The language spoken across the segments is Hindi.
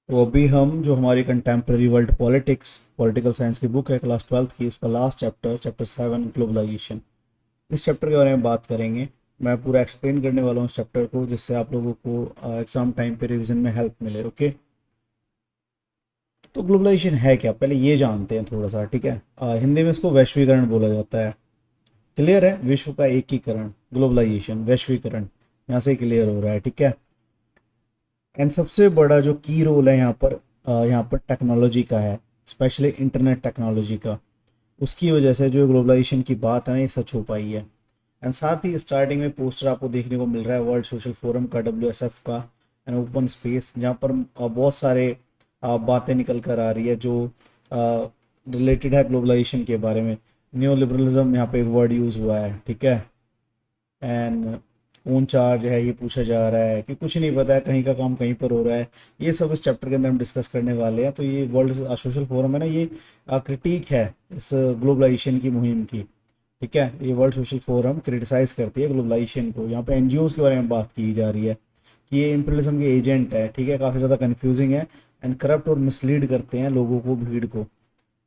तो अभी हम जो हमारी contemporary world politics political science की बुक है क्लास 12th की, उसका लास्ट चैप्टर चैप्टर 7 ग्लोबलाइजेशन, इस चैप्टर के बारे में बात करेंगे। मैं पूरा एक्सप्लेन करने वाला हूँ इस चैप्टर को, जिससे आप लोगों को एग्ज़ाम टाइम पे रिवीजन में हेल्प मिले। ओके, तो ग्लोबलाइजेशन है क्या, पहले ये जानते हैं थोड़ा सा। ठीक है, हिंदी में इसको वैश्वीकरण बोला जाता है। क्लियर है, विश्व का एकीकरण, ग्लोबलाइजेशन, वैश्वीकरण, यहाँ से क्लियर हो रहा है। ठीक है, एंड सबसे बड़ा जो की रोल है यहाँ पर टेक्नोलॉजी का है, स्पेशली इंटरनेट टेक्नोलॉजी का। उसकी वजह से जो ग्लोबलाइजेशन की बात है ना, ये सच हो पाई है। एंड साथ ही स्टार्टिंग में पोस्टर आपको देखने को मिल रहा है वर्ल्ड सोशल फोरम का, WSF का, एंड ओपन स्पेस, जहाँ पर बहुत सारे बातें निकल कर आ रही है जो रिलेटेड है ग्लोबलाइजेशन के बारे में। न्यू लिबरलिज्म यहाँ पे एक वर्ड यूज़ हुआ है। ठीक है, एंड कौन चार्ज है ये पूछा जा रहा है कि कुछ नहीं पता है, कहीं का काम कहीं पर हो रहा है। ये सब इस चैप्टर के अंदर हम डिस्कस करने वाले हैं। तो ये वर्ल्ड सोशल फोरम है ना, ये क्रिटिक है इस ग्लोबलाइजेशन की मुहिम की। ठीक है, ये वर्ल्ड सोशल फोरम क्रिटिसाइज करती है ग्लोबलाइजेशन को। यहाँ पे एनजीओज के बारे में बात की जा रही है कि ये इम्पीरियलिज्म के एजेंट है। ठीक है, काफ़ी ज़्यादा कंफ्यूजिंग है एंड करप्ट और मिसलीड करते हैं लोगों को, भीड़ को।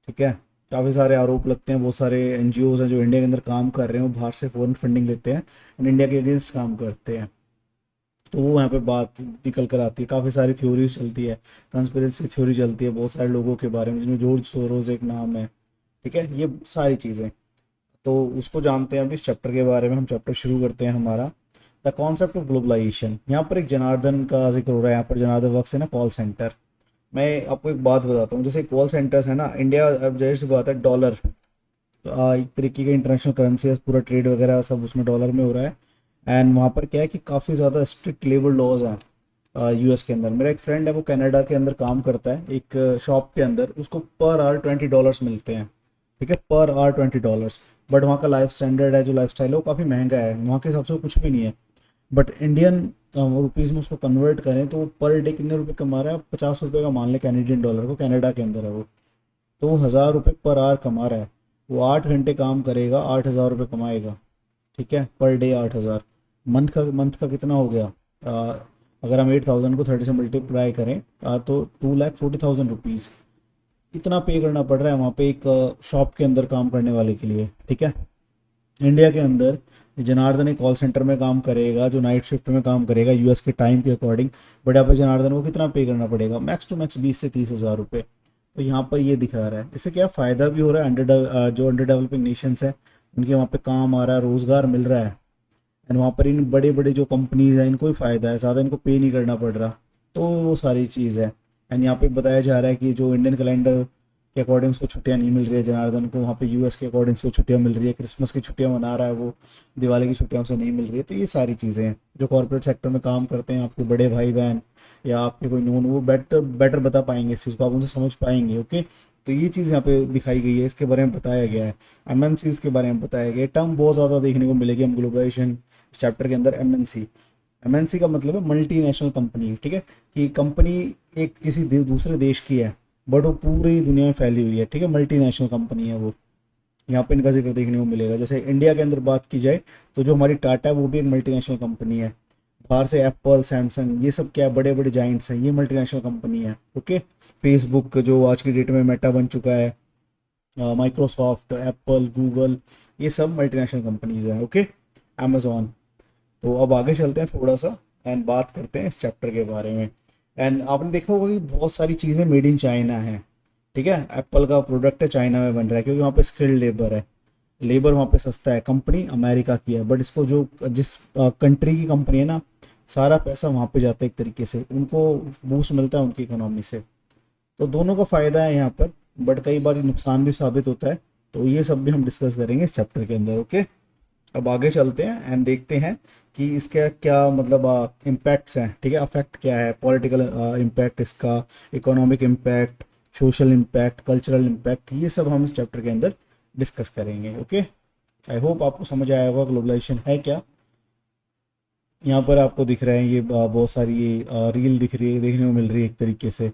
ठीक है, काफ़ी सारे आरोप लगते हैं। बहुत सारे एनजीओज हैं जो इंडिया के अंदर काम कर रहे हैं, वो बाहर से फॉरेन फंडिंग लेते हैं एंड इंडिया के अगेंस्ट काम करते हैं। तो वो यहाँ पे बात निकल कर आती है। काफ़ी सारी थ्योरीज चलती है, कंस्पिरेसी थ्योरी चलती है बहुत सारे लोगों के बारे में, जिसमें जॉर्ज सोरोज एक नाम है। ठीक है, ये सारी चीज़ें तो उसको जानते हैं। अभी इस चैप्टर के बारे में हम चैप्टर शुरू करते हैं हमारा, द कॉन्सेप्ट ऑफ ग्लोबलाइजेशन। यहाँ पर एक जनार्दन का जिक्र हो रहा है। यहाँ पर जनार्दन वर्क्स है ना कॉल सेंटर। मैं आपको एक बात बताता हूँ, जैसे कॉल सेंटर्स है ना, इंडिया अब जाहिर सी बात है डॉलर, तो एक तरीके का इंटरनेशनल करेंसी है, पूरा ट्रेड वगैरह सब उसमें डॉलर में हो रहा है। एंड वहाँ पर क्या है कि काफ़ी ज़्यादा स्ट्रिक्ट लेबर लॉज हैं यूएस के अंदर। मेरा एक फ्रेंड है, वो कनाडा के अंदर काम करता है एक शॉप के अंदर, उसको पर आवर $20 मिलते हैं। ठीक है, पर आवर $20। बट वहाँ का लाइफ स्टैंडर्ड है, जो लाइफ स्टाइल है वो काफ़ी महंगा है, वहाँ के हिसाब से वो कुछ भी नहीं है। बट इंडियन रुपीज़ में उसको कन्वर्ट करें तो वो पर डे कितने रुपए कमा रहा है, ₹50 का मान लें, कैनेडियन डॉलर को, कनाडा के अंदर है वो। तो वो ₹1000 पर आवर कमा रहा है। वो 8 घंटे काम करेगा, ₹8000 कमाएगा। ठीक है, पर डे 8,000। मंथ का कितना हो गया? अगर हम 8,000 को 30 से मल्टीप्लाई करें तो 2,40,000 रुपीज़ इतना पे करना पड़ रहा है वहाँ पे एक शॉप के अंदर काम करने वाले के लिए। ठीक है, इंडिया के अंदर जनार्दन एक कॉल सेंटर में काम करेगा, जो नाइट शिफ्ट में काम करेगा यूएस के टाइम के अकॉर्डिंग। बट यहाँ पर जनार्दन को कितना पे करना पड़ेगा? मैक्स टू मैक्स 20 से 30 हज़ार रुपये। तो यहाँ पर ये दिखा रहा है। इससे क्या फ़ायदा भी हो रहा है, जो अंडर डेवलपिंग नेशंस हैं उनके वहाँ पे काम आ रहा है, रोज़गार मिल रहा है। एंड वहाँ पर इन बड़े बड़े जो कंपनीज हैं इनको भी फ़ायदा है, ज़्यादा इनको पे नहीं करना पड़ रहा। तो वो सारी चीज़ है। एंड यहाँ पे बताया जा रहा है कि जो इंडियन कैलेंडर के अकॉर्डिंग उसको छुट्टियाँ नहीं मिल रही है जनार्दन को, वहाँ पे यूएस के अकॉर्डिंग से छुट्टियाँ मिल रही है। क्रिसमस की छुट्टियाँ मना रहा है वो, दिवाली की छुट्टियाँ उसे नहीं मिल रही है। तो ये सारी चीज़ें हैं। जो कॉर्पोरेट सेक्टर में काम करते हैं, आपके बड़े भाई बहन या आपके कोई नोन, वो बेटर बेटर बता पाएंगे इस चीज़ को, आप उनसे समझ पाएंगे। ओके, तो ये चीज़ यहाँ पे दिखाई गई है, इसके बारे में बताया गया है। एमएनसीज के बारे में बताया गया है। टर्म बहुत ज़्यादा देखने को मिलेगी हम ग्लोबलाइजेशन इस चैप्टर के अंदर। एमएनसी, एमएनसी का मतलब है मल्टीनेशनल कंपनी। ठीक है, कि कंपनी एक किसी दूसरे देश की है बट वो पूरी दुनिया में फैली हुई है। ठीक है, मल्टीनेशनल कंपनी है वो। यहाँ पे इनका जिक्र देखने को मिलेगा। जैसे इंडिया के अंदर बात की जाए तो जो हमारी टाटा है वो भी एक मल्टीनेशनल कंपनी है। बाहर से एप्पल, सैमसंग, ये सब क्या है, बड़े बड़े जाइंट्स हैं, ये मल्टीनेशनल कंपनी है। ओके, फेसबुक जो आज की डेट में मेटा बन चुका है, माइक्रोसॉफ्ट, एप्पल, गूगल, ये सब मल्टीनेशनल कंपनीज हैं। Okay, Amazon. तो अब आगे चलते हैं थोड़ा सा एंड बात करते हैं इस चैप्टर के बारे में। एंड आपने देखा होगा कि बहुत सारी चीज़ें मेड इन चाइना हैं। ठीक है, एप्पल का प्रोडक्ट है चाइना में बन रहा है, क्योंकि वहाँ पे स्किल्ड लेबर है, लेबर वहाँ पे सस्ता है। कंपनी अमेरिका की है, बट इसको जो जिस कंट्री की कंपनी है ना, सारा पैसा वहाँ पे जाता है, एक तरीके से उनको बूस्ट मिलता है उनकी इकोनॉमी से। तो दोनों का फ़ायदा है यहाँ पर, बट कई बार ये नुकसान भी साबित होता है। तो ये सब भी हम डिस्कस करेंगे इस चैप्टर के अंदर। ओके, अब आगे चलते हैं एंड देखते हैं कि इसका क्या मतलब इम्पैक्ट्स हैं। ठीक है, अफेक्ट क्या है, पॉलिटिकल इम्पैक्ट इसका, economic impact, social impact, cultural impact, ये सब हम इस चैप्टर के अंदर डिस्कस करेंगे। ओके, आई होप आपको समझ आया होगा ग्लोबलाइजेशन है क्या। यहाँ पर आपको दिख रहा है ये बहुत सारी ये रील दिख रही है, देखने को मिल रही है एक तरीके से।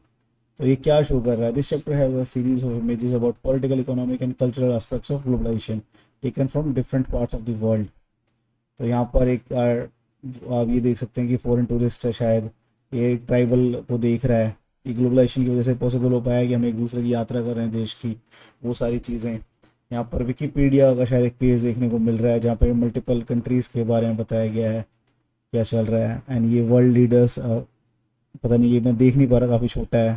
तो ये क्या शो कर रहा है? This chapter has a series of images about political, economic and cultural aspects of globalization taken from different parts of the world. तो यहाँ पर एक आप ये देख सकते हैं कि फॉरेन टूरिस्ट है शायद, ये ट्राइबल को देख रहा है। ये ग्लोबलाइजेशन की वजह से पॉसिबल हो पाया कि हम एक दूसरे की यात्रा कर रहे हैं देश की, वो सारी चीज़ें। यहाँ पर विकीपीडिया का शायद एक पेज देखने को मिल रहा है जहाँ पर मल्टीपल कंट्रीज़ के बारे में बताया गया है क्या चल रहा है। एंड ये वर्ल्ड लीडर्स, पता नहीं, ये मैं देख नहीं पा रहा, काफ़ी छोटा है।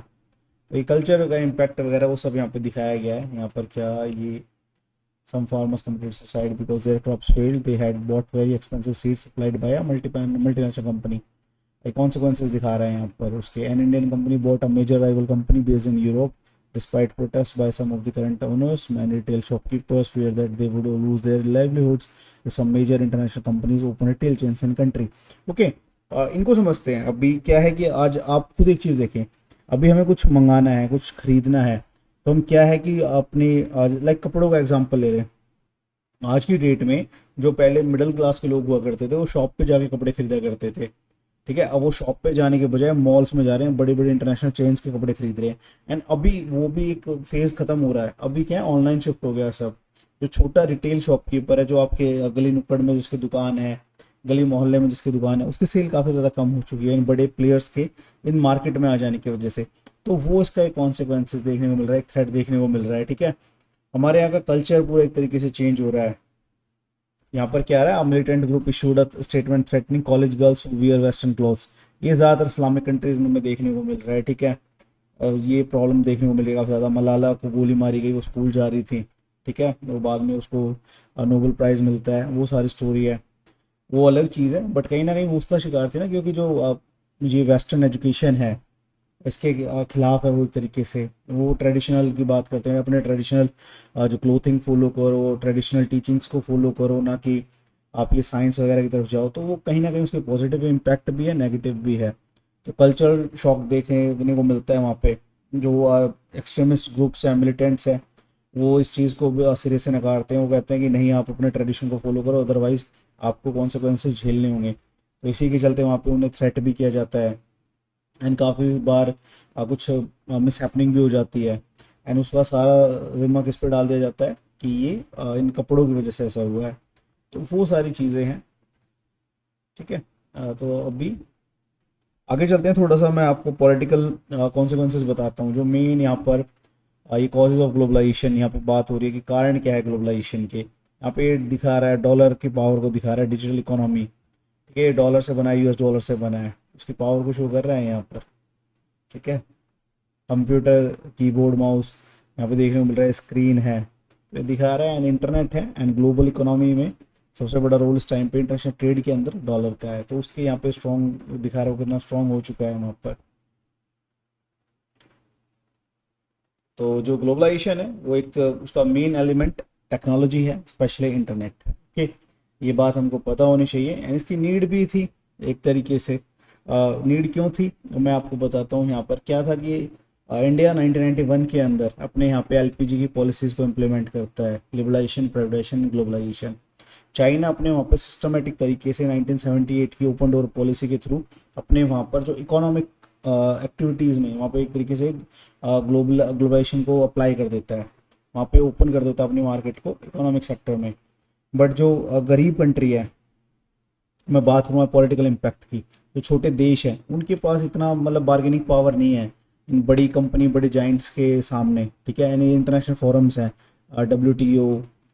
तो ये कल्चर का इम्पैक्ट वगैरह वो सब यहाँ पे दिखाया गया है। यहाँ पर क्या, ये some farmers committed suicide because their crops failed, they had bought very expensive seeds supplied by a multinational company। Consequences दिखा रहे हैं यहाँ पर उसके। An Indian company bought a major rival company based in Europe despite protest by some of the current owners, many retail shopkeepers fear that they would lose their livelihoods if some major international companies open retail chains in country। Okay, इनको समझते हैं। अभी क्या है कि आज आप खुद एक चीज़ देखें, अभी हमें कुछ मंगाना है, कुछ खरीदना है, तो हम क्या है कि अपनी आज लाइक कपड़ों का एग्जांपल ले लें। आज की डेट में जो पहले मिडिल क्लास के लोग हुआ करते थे वो शॉप पे जाके कपड़े खरीदा करते थे, ठीक है। अब वो शॉप पे जाने के बजाय मॉल्स में जा रहे हैं, बड़े बड़े इंटरनेशनल चेन्स के कपड़े खरीद रहे हैं। एंड अभी वो भी एक फेज खत्म हो रहा है। अभी क्या है, ऑनलाइन शिफ्ट हो गया सब। जो छोटा रिटेल शॉपकीपर है, जो आपके गली नुक्कड़ में जिसकी दुकान है, गली मोहल्ले में जिसकी दुकान है, उसकी सेल काफ़ी ज़्यादा कम हो चुकी है इन बड़े प्लेयर्स के इन मार्केट में आ जाने की वजह से। तो वो इसका एक कॉन्सिक्वेंसेस देखने को मिल रहा है, एक थ्रेट देखने को मिल रहा है, ठीक है। हमारे यहाँ का कल्चर पूरा एक तरीके से चेंज हो रहा है। यहाँ पर क्या आ रहा है, militant group issued a statement threatening college girls who wear western clothes. ये ज़्यादातर इस्लामिक कंट्रीज में हमें देखने को मिल रहा है, ठीक है। ये प्रॉब्लम देखने को मिलेगा काफ़ी ज़्यादा। मलाला को गोली मारी गई, वो स्कूल जा रही थी, ठीक है, और बाद में उसको नोबेल प्राइज़ मिलता है, वो सारी स्टोरी है, वो अलग चीज़ है। बट कहीं ना कहीं वो उसका शिकार थी ना, क्योंकि जो ये वेस्टर्न एजुकेशन है इसके खिलाफ है वो एक तरीके से। वो ट्रेडिशनल की बात करते हैं, अपने ट्रेडिशनल जो क्लोथिंग फॉलो करो, ट्रेडिशनल टीचिंग्स को फॉलो करो, ना कि आप ये साइंस वगैरह की तरफ जाओ। तो वो कहीं ना कहीं उसके पॉजिटिव इम्पैक्ट भी है, नेगेटिव भी है। तो कल्चरल शॉक देखने को मिलता है वहाँ पे। जो एक्सट्रीमिस्ट ग्रुप्स हैं, मिलिटेंट्स हैं, वो इस चीज़ को भी सिरे से नकारते हैं। वो कहते हैं कि नहीं, आप अपने ट्रेडिशन को फॉलो करो, अदरवाइज आपको कॉन्सिक्वेंसेस झेलने होंगे। तो इसी के चलते वहाँ पे उन्हें थ्रेट भी किया जाता है। एंड काफ़ी बार कुछ मिस हैपनिंग भी हो जाती है। एंड उसका सारा जिम्मा किस पे डाल दिया जाता है कि ये इन कपड़ों की वजह से ऐसा हुआ है। तो वो सारी चीज़ें हैं, ठीक है। तो अभी आगे चलते हैं थोड़ा सा, मैं आपको पॉलिटिकल कॉन्सिक्वेंसेस बताता हूँ जो मेन यहाँ पर ये कॉजेज ऑफ ग्लोबलाइजेशन यहाँ पे बात हो रही है कि कारण क्या है ग्लोबलाइजेशन के। यहाँ पे दिखा रहा है डॉलर की पावर को दिखा रहा है, डिजिटल इकोनॉमी, ठीक है। डॉलर से बना है, यूएस डॉलर से बना है, उसकी पावर को शो कर रहा है यहाँ पर, ठीक है। कंप्यूटर, कीबोर्ड, माउस, यहाँ पे देखने को मिल रहा है, स्क्रीन है, तो ये दिखा रहा है। एंड इंटरनेट है। एंड ग्लोबल इकोनॉमी में सबसे बड़ा रोल इस टाइम पे इंटरनेशनल ट्रेड के अंदर डॉलर का है। तो उसके यहाँ पे स्ट्रॉन्ग दिखा रहा है, कितना स्ट्रॉन्ग हो चुका है वहाँ पर। तो जो ग्लोबलाइजेशन है वो एक उसका मेन एलिमेंट टेक्नोलॉजी है, स्पेशली इंटरनेट, ओके। ये बात हमको पता होनी चाहिए। एंड इसकी नीड भी थी एक तरीके से। नीड क्यों थी तो मैं आपको बताता हूँ। यहाँ पर क्या था कि इंडिया 1991 के अंदर अपने यहाँ पे एलपीजी की पॉलिसीज़ को इम्प्लीमेंट करता है, लिबरलाइजेशन, प्राइवेटाइजेशन, ग्लोबलाइजेशन। चाइना अपने वहाँ पे सिस्टमेटिक तरीके से 1978 की ओपन डोर पॉलिसी के थ्रू अपने वहाँ पर जो इकोनॉमिक एक्टिविटीज़ में वहाँ पे एक तरीके से ग्लोबलाइजेशन को अप्लाई कर देता है, वहाँ पे ओपन कर देता है अपनी मार्केट को इकोनॉमिक सेक्टर में। बट जो गरीब कंट्री है, मैं बात करूँगा पॉलिटिकल इम्पैक्ट की, जो छोटे देश हैं उनके पास इतना मतलब बार्गेनिंग पावर नहीं है इन बड़ी कंपनी, बड़े जाइंट्स के सामने, ठीक है। यानी इंटरनेशनल फोरम्स हैं, WTO,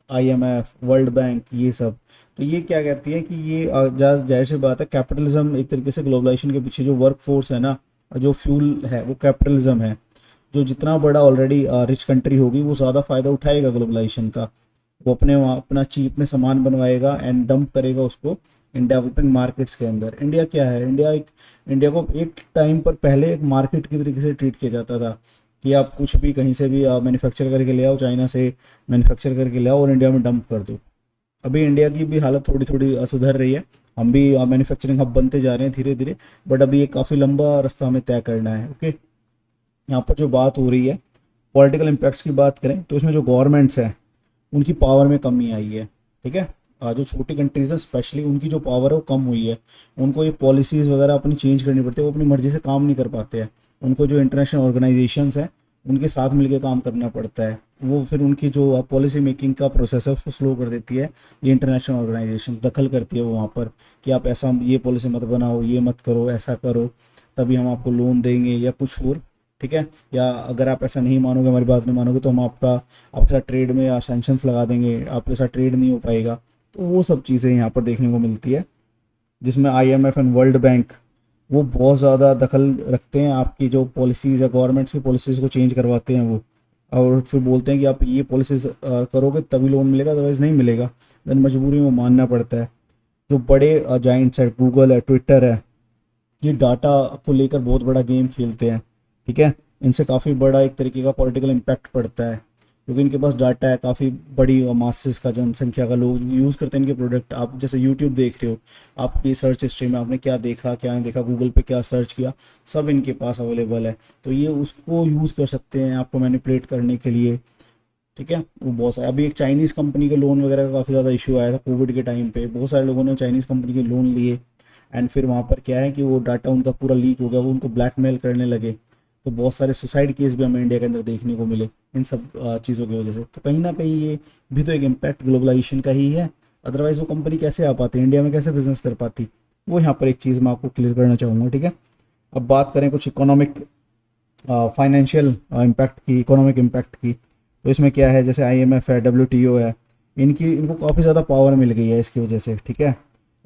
IMF, वर्ल्ड बैंक, ये सब। तो ये क्या कहती है कि ये जाहिर सी बात है, कैपिटलिज्म एक तरीके से ग्लोबलाइजेशन के पीछे जो वर्क फोर्स है ना, जो फ्यूल है, वो कैपिटलिज्म है। जो जितना बड़ा ऑलरेडी रिच कंट्री होगी वो ज़्यादा फ़ायदा उठाएगा ग्लोबलाइजेशन का। वो अपने वहाँ अपना चीप में सामान बनवाएगा एंड डंप करेगा उसको इन डेवलपिंग मार्केट्स के अंदर। इंडिया क्या है, इंडिया को एक टाइम पर पहले एक मार्केट की तरीके से ट्रीट किया जाता था कि आप कुछ भी कहीं से भी मैन्युफैक्चर करके ले आओ, चाइना से मैन्युफैक्चर करके ले आओ और इंडिया में डंप कर दो। अभी इंडिया की भी हालत थोड़ी थोड़ी सुधर रही है, हम भी मैन्युफैक्चरिंग हब बनते जा रहे हैं धीरे धीरे। बट अभी ये काफ़ी लंबा रास्ता हमें तय करना है, ओके। यहाँ पर जो बात हो रही है पॉलिटिकल इम्पैक्ट्स की बात करें तो इसमें जो गवर्नमेंट्स हैं उनकी पावर में कमी आई है, ठीक है। जो छोटी कंट्रीज़ हैं स्पेशली उनकी जो पावर है वो कम हुई है। उनको ये पॉलिसीज़ वगैरह अपनी चेंज करनी पड़ती है, वो अपनी मर्ज़ी से काम नहीं कर पाते हैं। उनको जो इंटरनेशनल ऑर्गेनाइजेशंस हैं उनके साथ मिलकर काम करना पड़ता है। वो फिर उनकी जो पॉलिसी मेकिंग का प्रोसेस है उसको स्लो कर देती है। ये इंटरनेशनल ऑर्गेनाइजेशन दखल करती है वो वहाँ पर कि आप ऐसा ये पॉलिसी मत बनाओ, ये मत करो, ऐसा करो, तभी हम आपको लोन देंगे या कुछ और ठीक है। या अगर आप ऐसा नहीं मानोगे, हमारी बात नहीं मानोगे, तो हम आपके साथ ट्रेड में या सैंक्शंस लगा देंगे, आपके साथ ट्रेड नहीं हो पाएगा। तो वो सब चीज़ें यहाँ पर देखने को मिलती है, जिसमें IMF एंड वर्ल्ड बैंक वो बहुत ज़्यादा दखल रखते हैं, आपकी जो पॉलिसीज़ है, गवर्नमेंट्स की पॉलिसीज़ को चेंज करवाते हैं वो, और फिर बोलते हैं कि आप ये पॉलिसीज़ करोगे तभी लोन मिलेगा, अदरवाइज़ नहीं मिलेगा। देन मजबूरी में मानना पड़ता है। जो बड़े जाइंट्स है, गूगल है, ट्विटर है, ये डाटा को लेकर बहुत बड़ा गेम खेलते हैं, ठीक है। इनसे काफ़ी बड़ा एक तरीके का पॉलिटिकल इम्पैक्ट पड़ता है, क्योंकि इनके पास डाटा है, काफ़ी बड़ी मासेस का, जनसंख्या का लोग यूज़ करते हैं इनके प्रोडक्ट। आप जैसे यूट्यूब देख रहे हो, आपकी सर्च हिस्ट्री में आपने क्या देखा क्या नहीं देखा, गूगल पे क्या सर्च किया, सब इनके पास अवेलेबल है। तो ये उसको यूज़ कर सकते हैं आपको मैनिपुलेट करने के लिए, ठीक है। वो बहुत सारे, अभी एक चाइनीज़ कंपनी के लोन वगैरह का काफ़ी ज़्यादा इशू आया था कोविड के टाइम पे, बहुत सारे लोगों ने चाइनीज़ कंपनी के लोन लिए, एंड फिर वहाँ पर क्या है कि वो डाटा उनका पूरा लीक हो गया, वो उनको ब्लैकमेल करने लगे। तो बहुत सारे सुसाइड केस भी हमें इंडिया के अंदर देखने को मिले इन सब चीज़ों की वजह से। तो कहीं ना कहीं ये भी तो एक इम्पैक्ट ग्लोबलाइजेशन का ही है, अदरवाइज़ वो कंपनी कैसे आ पाती, इंडिया में कैसे बिजनेस कर पाती। वो यहाँ पर एक चीज़ मैं आपको क्लियर करना चाहूँगा, ठीक है। अब बात करें कुछ इकोनॉमिक फाइनेंशियल इम्पैक्ट की, इकोनॉमिक इम्पैक्ट की, तो इसमें क्या है, जैसे IMF है, WTO है, इनको काफ़ी ज़्यादा पावर मिल गई है इसकी वजह से, ठीक है।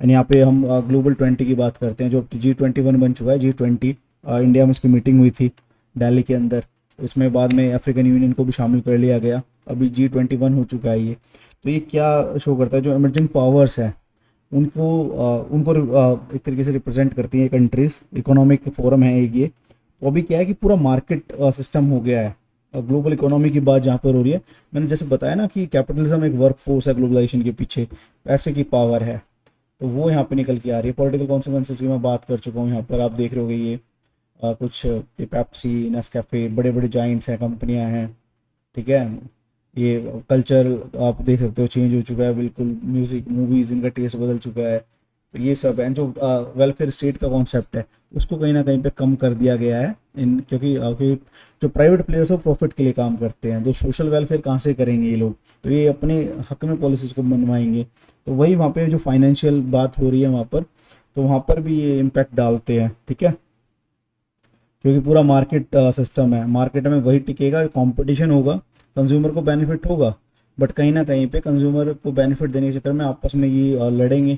एंड यहाँ पे हम ग्लोबल 20 की बात करते हैं, जो G21 बन चुका है, G20 इंडिया में इसकी मीटिंग हुई थी दिल्ली के अंदर, उसमें बाद में अफ्रीकन यूनियन को भी शामिल कर लिया गया, अभी G21 हो चुका है ये। तो ये क्या शो करता है, जो इमर्जिंग पावर्स है उनको एक तरीके से रिप्रेजेंट करती हैं कंट्रीज़, इकोनॉमिक फोरम है एक ये। तो अभी क्या है कि पूरा मार्केट सिस्टम हो गया है, ग्लोबल इकोनॉमी की बात जहाँ पर हो रही है, मैंने जैसे बताया ना कि कैपिटलिज्म एक वर्क फोर्स है ग्लोबलाइजेशन के पीछे, पैसे की पावर है, तो वो यहाँ पे निकल के आ रही है। पॉलिटिकल कॉन्सिक्वेंसेस की मैं बात कर चुका हूँ, यहाँ पर आप देख रहे होगे ये कुछ ये पेप्सी, नेस्कैफे, बड़े बड़े जाइंट्स हैं, कंपनियाँ हैं, ठीक है। ये कल्चर आप देख सकते हो चेंज हो चुका है बिल्कुल, म्यूज़िक, मूवीज़, इनका टेस्ट बदल चुका है। तो ये सब है, जो वेलफेयर स्टेट का कॉन्सेप्ट है उसको कहीं ना कहीं पे कम कर दिया गया है इन, क्योंकि जो प्राइवेट प्लेयर्स हो प्रॉफिट के लिए काम करते हैं, जो सोशल वेलफेयर कहाँ से करेंगे ये लोग, तो ये अपने हक में पॉलिसीज़ को बनवाएंगे। तो वही वहाँ पे जो फाइनेंशियल बात हो रही है वहाँ पर, तो वहाँ पर भी ये इम्पैक्ट डालते हैं, ठीक है। क्योंकि पूरा मार्केट सिस्टम है, मार्केट में वही टिकेगा, कंपटीशन होगा, कंज्यूमर को बेनिफिट होगा, बट कहीं ना कहीं पे कंज्यूमर को बेनिफिट देने के चक्कर में आपस में ये लड़ेंगे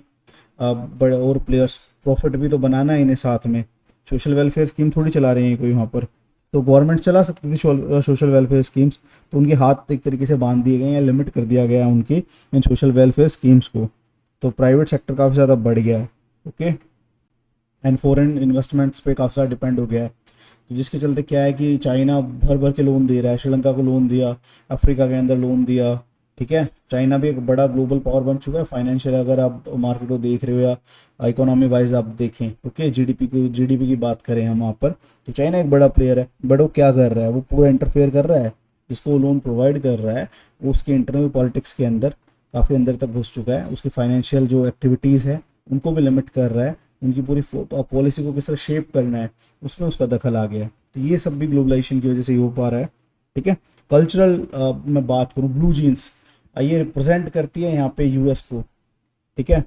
बड़े और प्लेयर्स। प्रॉफिट भी तो बनाना है इन्हें साथ में, सोशल वेलफेयर स्कीम थोड़ी चला रहे हैं कोई वहाँ पर। तो गवर्नमेंट चला सकती थी सोशल वेलफेयर स्कीम्स, तो उनके हाथ एक तरीके से बांध दिए गए हैं, लिमिट कर दिया गया है उनकी इन सोशल वेलफेयर स्कीम्स को। तो प्राइवेट सेक्टर काफ़ी ज़्यादा बढ़ गया है, ओके, एंड फॉरेन इन्वेस्टमेंट्स पे काफ़ी ज़्यादा डिपेंड हो गया है। तो जिसके चलते क्या है कि चाइना भर भर के लोन दे रहा है, श्रीलंका को लोन दिया, अफ्रीका के अंदर लोन दिया, ठीक है। चाइना भी एक बड़ा ग्लोबल पावर बन चुका है फाइनेंशियल, अगर आप मार्केट को देख रहे हो या इकोनॉमी वाइज आप देखें, ओके, जीडीपी की बात करें हम वहाँ पर, तो चाइना एक बड़ा प्लेयर है। बट वो क्या कर रहा है, वो पूरा इंटरफेयर कर रहा है, जिसको वो लोन प्रोवाइड कर रहा है वो उसके इंटरनल पॉलिटिक्स के अंदर काफ़ी अंदर तक घुस चुका है, उसकी फाइनेंशियल जो एक्टिविटीज़ है उनको भी लिमिट कर रहा है, उनकी पूरी पॉलिसी को किस तरह शेप करना है उसमें उसका दखल आ गया है। तो ये सब भी ग्लोबलाइजेशन की वजह से ही हो पा रहा है, ठीक है। कल्चरल मैं बात करूँ, ब्लू जीन्स ये रिप्रेजेंट करती है यहाँ पे यूएस को, ठीक है।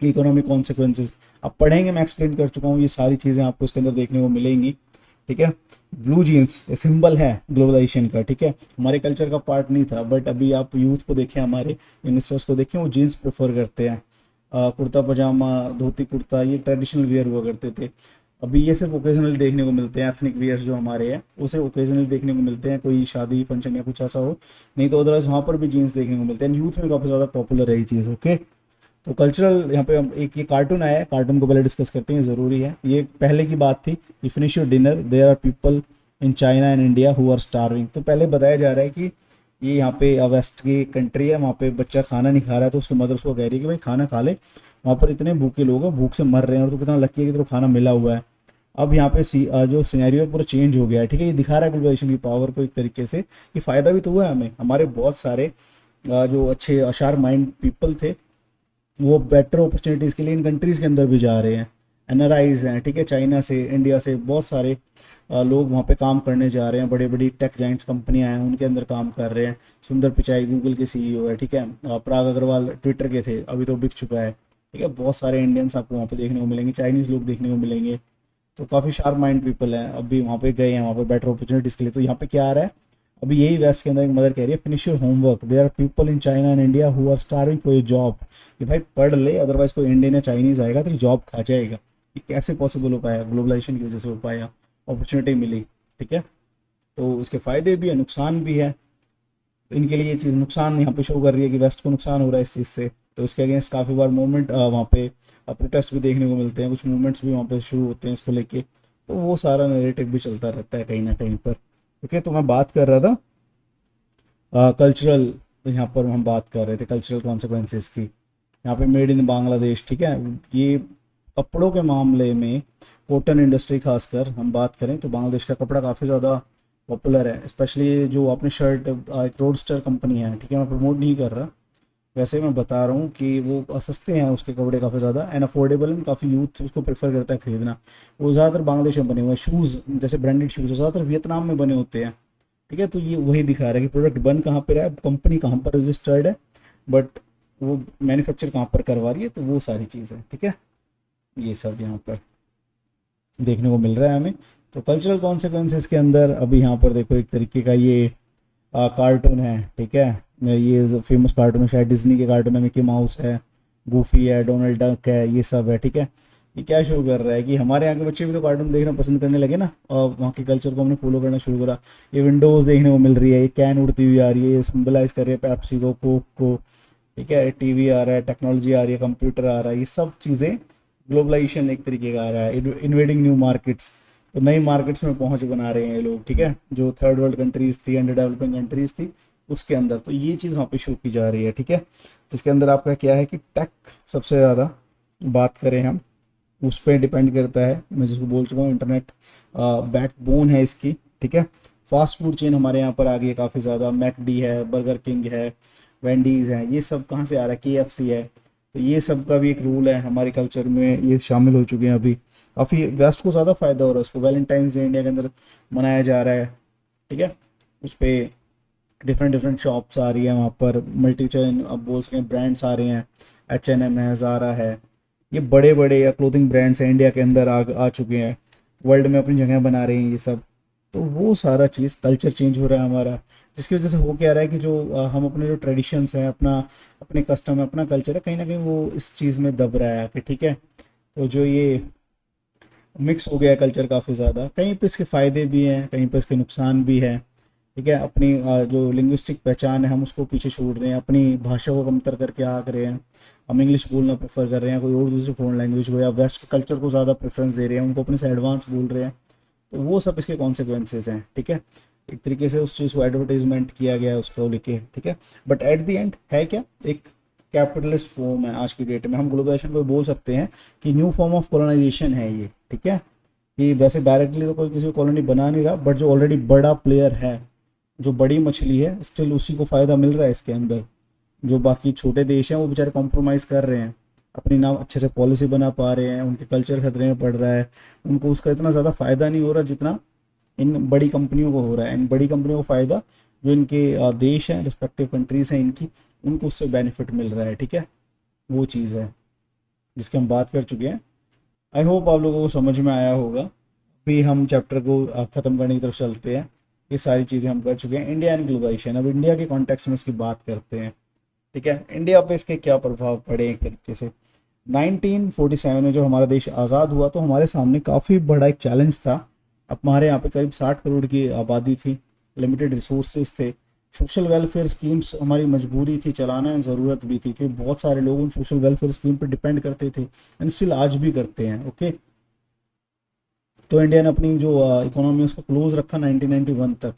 इकोनॉमिक कॉन्सिक्वेंसेज आप पढ़ेंगे, मैं एक्सप्लेन कर चुका हूँ, ये सारी चीज़ें आपको इसके अंदर देखने को मिलेंगी, ठीक है। ब्लू जीन्स सिंबल है ग्लोबलाइजेशन का, ठीक है, हमारे कल्चर का पार्ट नहीं था, बट अभी आप यूथ को देखें, हमारे यंगस्टर्स को देखें, वो जीन्स प्रेफर करते हैं। कुर्ता पजामा, धोती कुर्ता, ये ट्रेडिशनल वेयर हुआ करते थे। अभी ये सिर्फ ओकेजनल देखने को मिलते हैं, एथनिक वेयर्स जो हमारे हैं वो सिर्फ ओकेजनल देखने को मिलते हैं, कोई शादी फंक्शन या कुछ ऐसा हो, नहीं तो अदरवाइज वहाँ पर भी जीन्स देखने को मिलते हैं। यूथ में काफ़ी ज़्यादा पॉपुलर है ये चीज़, ओके। तो कल्चरल यहाँ पे हम एक ये कार्टून आया है, कार्टून को पहले डिस्कस करते हैं, ज़रूरी है। ये पहले की बात थी कि finish your dinner, there are people in China and India who are starving. तो पहले बताया जा रहा है कि ये यहाँ पे वेस्ट की कंट्री है, वहाँ पे बच्चा खाना नहीं खा रहा है, तो उसकी मदर उसको कह रही है कि भाई खाना खा ले, वहाँ पर इतने भूखे लोग हैं, भूख से मर रहे हैं, और तो कितना लकी है कि तो खाना मिला हुआ है। अब यहाँ पे जो सिनेरियो पूरा चेंज हो गया है, ठीक है। ये दिखा रहा है ग्लोबलाइजेशन की पावर को एक तरीके से, कि फ़ायदा भी तो हुआ है हमें, हमारे बहुत सारे जो अच्छे अशार माइंड पीपल थे वो बेटर अपॉर्चुनिटीज़ के लिए इन कंट्रीज़ के अंदर भी जा रहे हैं, एनआरआईज हैं, ठीक है, चाइना से, इंडिया से बहुत सारे लोग वहाँ पे काम करने जा रहे हैं, बड़ी बड़ी टेक जाइंट्स कंपनियां हैं उनके अंदर काम कर रहे हैं। सुंदर पिचाई गूगल के सीईओ है, ठीक है, पराग अग्रवाल ट्विटर के थे, अभी तो बिक चुका है, ठीक है। बहुत सारे इंडियंस आपको वहाँ पे देखने को मिलेंगे, चाइनीज़ लोग देखने को मिलेंगे, तो काफ़ी शार्प माइंड पीपल हैं, अभी वहाँ पे गए हैं, वहाँ पे बेटर अपॉर्चुनिटीज़ के लिए। तो यहाँ पे क्या आ रहा है, अभी यही वेस्ट के अंदर एक मदर कह रही है finish your homework, there are people in China and India who are starving for your job, कि भाई पढ़ ले, अदरवाइज कोई इंडियन या चाइनीज आएगा तो जॉब खा जाएगा। ये कैसे पॉसिबल हो पाया, ग्लोबलाइजेशन की वजह से हो पाया, अपॉर्चुनिटी मिली, ठीक है। तो इसके फ़ायदे भी है, नुकसान भी है। तो इनके लिए ये चीज़ नुकसान यहाँ पे शो कर रही है कि वेस्ट को नुकसान हो रहा है इस चीज़ से। तो इसके अगेंस्ट काफ़ी बार मूवमेंट वहाँ पे प्रोटेस्ट भी देखने को मिलते हैं, कुछ मूवमेंट्स भी वहाँ पे शुरू होते हैं इसको लेके। तो वो सारा नैरेटिव भी चलता रहता है कहीं ना कहीं पर। ओके, तो मैं बात कर रहा था कल्चरल, यहाँ पर हम बात कर रहे थे कल्चरल कॉन्सिक्वेंसेस की। यहाँ पे मेड इन बांग्लादेश, ठीक है। ये कपड़ों के मामले में कॉटन इंडस्ट्री खासकर हम बात करें तो बांग्लादेश का कपड़ा काफ़ी ज़्यादा पॉपुलर है। स्पेशली जो आपने शर्ट, एक रोडस्टर कंपनी है, ठीक है, मैं प्रमोट नहीं कर रहा, वैसे मैं बता रहा हूँ कि वो सस्ते हैं उसके कपड़े काफ़ी ज़्यादा एंड अफोर्डेबल एंड काफ़ी यूथ उसको प्रेफर करता है खरीदना। वो ज़्यादातर बांग्लादेश में बने हुए हैं। शूज़ जैसे ब्रांडेड शूज़ ज़्यादातर वियतनाम में बने होते हैं, ठीक है। तो ये वही दिखा रहा है कि प्रोडक्ट बन कहाँ पर है, कंपनी कहाँ पर रजिस्टर्ड है, बट वो मैन्युफैक्चर कहाँ पर करवा रही है, तो वो सारी चीज़ है, ठीक है। ये सब यहाँ पर देखने को मिल रहा है हमें। तो कल्चरल कॉन्सिक्वेंसेस के अंदर अभी यहाँ पर देखो एक तरीके का ये कार्टून है, ठीक है। ये फेमस कार्टून है, शायद डिज्नी के कार्टून है, मिकी माउस है, गूफी है, डोनाल्ड डक है, ये सब है, ठीक है। ये क्या शो कर रहा है कि हमारे यहाँ के बच्चे भी तो कार्टून देखना पसंद करने लगे ना, और वहाँ के कल्चर को हमने फॉलो करना शुरू करा। ये विंडोज़ देखने को मिल रही है, ये कैन उड़ती हुई आ रही है, ये सिम्बलाइज कर रही है पेप्सी को, कोक को, ठीक है। टीवी आ रहा है, टेक्नोलॉजी आ रही है, कंप्यूटर आ रहा है, ये सब चीज़ें ग्लोबलाइजेशन एक तरीके का आ रहा है, इन्वेडिंग न्यू मार्केट्स। तो नई मार्केट्स में पहुंच बना रहे हैं ये लोग, ठीक है। जो थर्ड वर्ल्ड कंट्रीज थी, अंडर डेवलपिंग कंट्रीज थी, उसके अंदर तो ये चीज़ वहाँ पे शो की जा रही है, ठीक है। तो इसके अंदर आपका क्या है कि टेक सबसे ज़्यादा बात करें हम, उस पर डिपेंड करता है। मैं जिसको बोल चुका हूँ इंटरनेट बैकबोन है इसकी, ठीक है। फास्ट फूड चेन हमारे यहाँ पर आ गई है काफ़ी ज़्यादा, मैकडी है, बर्गर किंग है, वेंडीज़ है, ये सब कहाँ से आ रहा है, केएफसी है। तो ये सब का भी एक रूल है हमारे कल्चर में, ये शामिल हो चुके हैं अभी। काफ़ी वेस्ट को ज़्यादा फ़ायदा हो रहा है, उसको वैलेंटाइंस डे इंडिया के अंदर मनाया जा रहा है, ठीक है। उस पर डिफरेंट डिफरेंट शॉप्स आ रही है, वहाँ पर मल्टी चेन अब बोल सकें ब्रांड्स आ रहे हैं, H&M है, ज़ारा है, ये बड़े बड़े या क्लोथिंग ब्रांड्स हैं इंडिया के अंदर आ चुके हैं, वर्ल्ड में अपनी जगह बना रहे हैं ये सब। तो वो सारा चीज़ कल्चर चेंज हो रहा है हमारा, जिसकी वजह से हो क्या रहा है कि जो हम अपने जो ट्रेडिशंस हैं, अपने कस्टम है, अपना कल्चर है, कहीं ना कहीं वो इस चीज़ में दब रहा है कि ठीक है। तो जो ये मिक्स हो गया है कल्चर काफ़ी ज़्यादा, कहीं पे इसके फ़ायदे भी हैं, कहीं पे इसके नुकसान भी हैं, ठीक है। अपनी जो लिंग्विस्टिक पहचान है हम उसको पीछे छोड़ रहे हैं, अपनी भाषा को कमतर करके आ रहे हैं, हम इंग्लिश बोलना प्रेफर कर रहे हैं, कोई और दूसरी फॉरेन लैंग्वेज को, या वेस्ट के कल्चर को ज़्यादा प्रेफरेंस दे रहे हैं, उनको अपने से एडवांस बोल रहे हैं। तो वो सब इसके कॉन्सिक्वेंसेज हैं, ठीक है। एक तरीके से उस चीज़ को एडवर्टाइजमेंट किया गया है उसको लेके, ठीक है। बट एट द एंड है क्या, एक कैपिटलिस्ट फॉर्म है आज की डेट में। हम ग्लोबलाइजेशन को बोल सकते हैं कि न्यू फॉर्म ऑफ कॉलोनाइजेशन है ये, ठीक है। कि वैसे डायरेक्टली तो कोई किसी को कॉलोनी बना नहीं रहा, बट जो ऑलरेडी बड़ा प्लेयर है, जो बड़ी मछली है, स्टिल उसी को फ़ायदा मिल रहा है इसके अंदर। जो बाकी छोटे देश हैं वो बेचारे कॉम्प्रोमाइज़ कर रहे हैं, अपनी ना अच्छे से पॉलिसी बना पा रहे हैं, उनके कल्चर खतरे में पड़ रहा है, उनको उसका इतना ज़्यादा फ़ायदा नहीं हो रहा जितना इन बड़ी कंपनियों को हो रहा है। इन बड़ी कंपनियों को फ़ायदा जो इनके देश हैं, रिस्पेक्टिव कंट्रीज़ हैं इनकी, उनको उससे बेनिफिट मिल रहा है, ठीक है। वो चीज़ है जिसकी हम बात कर चुके हैं। आई होप आप लोगों को समझ में आया होगा। अभी हम चैप्टर को ख़त्म करने की तरफ चलते हैं। ये सारी चीज़ें हम कर चुके हैं, इंडिया एंड ग्लोबलाइजेशन। अब इंडिया के कॉन्टेक्स्ट में इसकी बात करते हैं, ठीक है। इंडिया पे इसके क्या प्रभाव पड़े एक तरीके से। 1947 में जो हमारा देश आज़ाद हुआ तो हमारे सामने काफ़ी बड़ा एक चैलेंज था। अब हमारे यहाँ पे करीब 60 करोड़ की आबादी थी, लिमिटेड रिसोर्सेज थे, सोशल वेलफेयर स्कीम्स हमारी मजबूरी थी चलाना, ज़रूरत भी थी क्योंकि बहुत सारे लोग उन सोशल वेलफेयर स्कीम पर डिपेंड करते थे एंड स्टिल आज भी करते हैं, ओके। तो इंडिया ने अपनी जो इकोनॉमी उसको क्लोज रखा 1991 तक।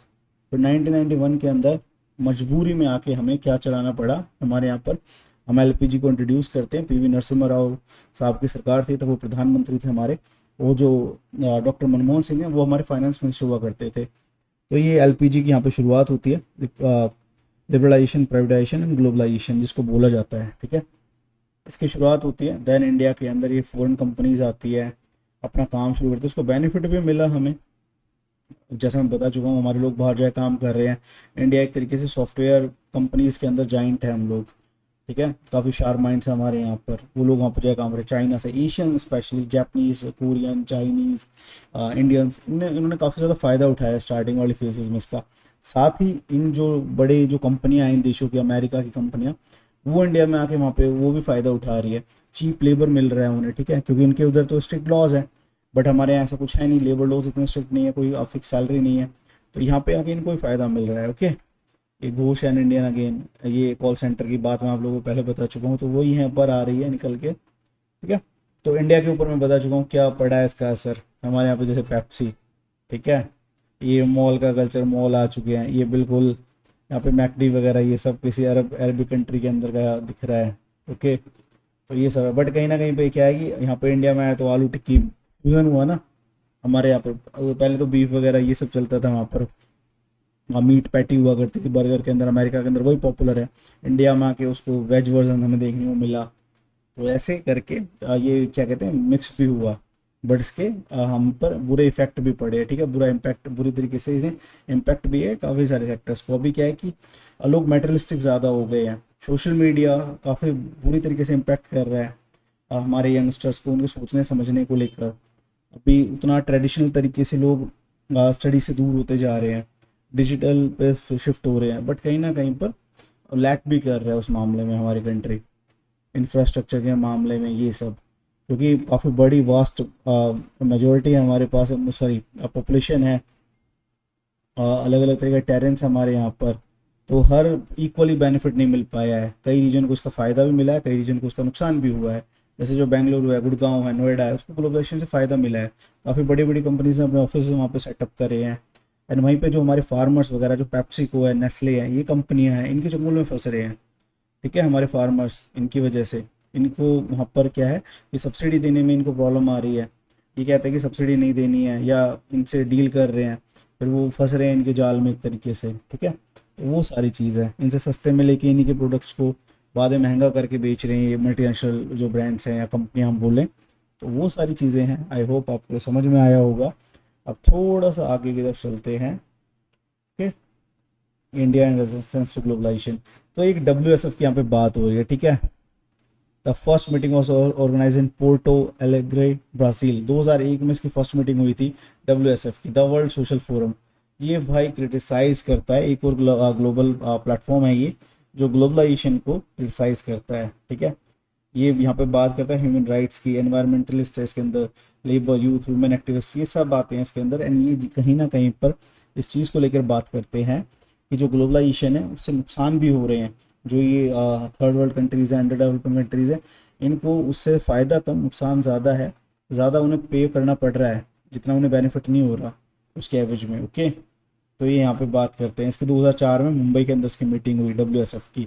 फिर 1991 के अंदर मजबूरी में आके हमें क्या चलाना पड़ा, हमारे यहाँ पर हम एलपीजी को इंट्रोड्यूस करते हैं। पीवी नरसिम्हा राव साहब की सरकार थी, तो वो प्रधानमंत्री थे हमारे। वो जो डॉक्टर मनमोहन सिंह हैं वो हमारे फाइनेंस मिनिस्टर हुआ करते थे। तो ये एलपीजी की यहाँ पे शुरुआत होती है, लिबरलाइजेशन, प्राइवेटाइजेशन एंड ग्लोबलाइजेशन जिसको बोला जाता है, ठीक है। इसकी शुरुआत होती है, देन इंडिया के अंदर ये फॉरेन कंपनीज आती है, अपना काम शुरू करते हैं, उसको बेनिफिट भी मिला हमें। जैसे मैं बता चुका हूँ हमारे लोग बाहर जाए काम कर रहे हैं, इंडिया एक तरीके से सॉफ्टवेयर कंपनीज के अंदर जाइंट है हम लोग, ठीक है। काफ़ी शार्प माइंड्स है हमारे यहाँ पर, वो लोग वहाँ पर जाए काम कर रहे हैं। चाइना से Asian specialist, Japanese, Korean, Chinese, Indians, इन्होंने काफ़ी ज़्यादा फ़ायदा उठाया स्टार्टिंग वाली फेजेस में इसका। साथ ही इन जो बड़े जो कंपनियाँ हैं इन देशों की, अमेरिका की कंपनियाँ, वो इंडिया में आके वहाँ पे वो भी फ़ायदा उठा रही है। चीप लेबर मिल रहा है उन्हें, ठीक है, क्योंकि इनके उधर तो स्ट्रिक्ट लॉज है, बट हमारे यहाँ ऐसा कुछ है नहीं, लेबर लॉज इतने स्ट्रिक्ट नहीं है, कोई फिक्स सैलरी नहीं है, तो यहाँ पे आके इनको ही फ़ायदा मिल रहा है। ओके, ये घोष एंड इंडियन अगेन, ये कॉल सेंटर की बात मैं आप लोगों को पहले बता चुका हूँ, तो वही यहाँ पर आ रही है निकल के, ठीक है। तो इंडिया के ऊपर मैं बता चुका हूँ क्या पड़ा है इसका असर हमारे यहाँ पे, जैसे पेप्सी, ठीक है, ये मॉल का कल्चर, मॉल आ चुके हैं, ये बिल्कुल यहाँ पे मैकडी वगैरह ये सब किसी अरबिक कंट्री के अंदर का दिख रहा है। ओके, तो ये सब है, बट कहीं ना कहीं पे क्या है कि यहाँ पे इंडिया में आया तो आलू टिक्की फ्यूजन हुआ ना हमारे यहाँ पे। पहले तो बीफ वगैरह ये सब चलता था वहाँ पर, हाँ, मीट पैटी हुआ करती थी बर्गर के अंदर, अमेरिका के अंदर वही पॉपुलर है। इंडिया में आके उसको वेज वर्जन हमें देखने को मिला, तो ऐसे करके ये क्या कहते हैं मिक्स भी हुआ, बट इसके हम पर बुरे इफेक्ट भी पड़े हैं, ठीक है, बुरा इम्पैक्ट, बुरी तरीके से इसे इम्पैक्ट भी है काफ़ी सारे सेक्टर्स को। अभी क्या है कि लोग मेटरलिस्टिक ज़्यादा हो गए हैं, सोशल मीडिया काफ़ी बुरी तरीके से इम्पैक्ट कर रहा है हमारे यंगस्टर्स को, उनके सोचने समझने को लेकर। अभी उतना ट्रेडिशनल तरीके से लोग स्टडी से दूर होते जा रहे हैं, डिजिटल पे शिफ्ट हो रहे हैं, बट कहीं ना कहीं पर लैक भी कर रहा है उस मामले में हमारी कंट्री, इंफ्रास्ट्रक्चर के मामले में ये सब, क्योंकि काफ़ी बड़ी वास्ट मेजोरिटी है हमारे पास, सॉरी पॉपुलेशन है, अलग अलग तरह के टेरेंस हमारे यहाँ पर, तो हर इक्वली बेनिफिट नहीं मिल पाया है। कई रीजन को उसका फ़ायदा भी मिला है, कई रीजन को उसका नुकसान भी हुआ है। जैसे जो बेंगलुरु है, गुड़गांव है, नोएडा है, उसको ग्लोबलाइजेशन से फ़ायदा मिला है, काफ़ी बड़ी बड़ी कंपनीज ने अपने ऑफिस वहाँ पे सेटअप करे हैं। एंड वहीं पे जो हमारे फार्मर्स वगैरह, जो पेप्सिको है, नेस्ले है, ये कंपनियां हैं, इनके चंगुल में फंस रहे हैं, ठीक है, हमारे फार्मर्स, इनकी वजह से इनको वहाँ पर क्या है कि सब्सिडी देने में इनको प्रॉब्लम आ रही है। ये कहते हैं कि सब्सिडी नहीं देनी है, या इनसे डील कर रहे हैं, फिर वो फंस रहे हैं इनके जाल में एक तरीके से, ठीक है। तो वो सारी चीज़ है, इनसे सस्ते में लेके इन्हीं के प्रोडक्ट्स को बाद में महंगा करके बेच रहे हैं ये मल्टीनेशनल जो ब्रांड्स हैं या कंपनियां हम बोलें, तो वो सारी चीज़ें हैं। आई होप आपको समझ में आया होगा। अब थोड़ा सा आगे की तरफ चलते हैं। Okay, India and resistance to globalization, तो एक WSF की यहाँ पे बात हो रही है, ठीक है। The first meeting was organize in Porto Alegre, Brazil. 2001 में इसकी फर्स्ट मीटिंग हुई थी WSF की, द वर्ल्ड सोशल फोरम। ये भाई क्रिटिसाइज करता है, एक और ग्लोबल प्लेटफॉर्म है ये जो ग्लोबलाइजेशन को क्रिटिसाइज करता है, ठीक है। ये यहाँ पे बात करता है ह्यूमन राइट्स की, एनवायरमेंटलिस्ट है इसके अंदर, लेबर, यूथ, वुमेन एक्टिविस्ट, ये सब बातें हैं इसके अंदर। एंड ये कहीं ना कहीं पर इस चीज़ को लेकर बात करते हैं कि जो ग्लोबलाइजेशन है उससे नुकसान भी हो रहे हैं, जो ये थर्ड वर्ल्ड कंट्रीज़ हैं, अंडर डेवलपिंग कंट्रीज़ हैं, इनको उससे फ़ायदा कम नुकसान ज़्यादा है, ज़्यादा उन्हें पे करना पड़ रहा है जितना उन्हें बेनिफिट नहीं हो रहा उसके एवरेज में। ओके, तो ये यहाँ पे बात करते हैं इसके। 2004 में मुंबई के अंदर इसकी मीटिंग हुई WSF की,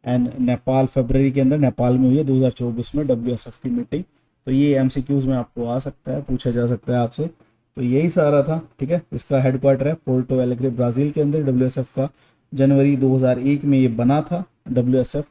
एंड नेपाल फरवरी के अंदर नेपाल में हुई है 2024 में WSF की मीटिंग। तो ये MCQs में आपको आ सकता है, पूछा जा सकता है आपसे। तो यही सारा था, ठीक है। इसका हेडक्वार्टर है पोर्टो एलेग्रे, ब्राज़ील के अंदर। WSF का जनवरी 2001 में ये बना था WSF,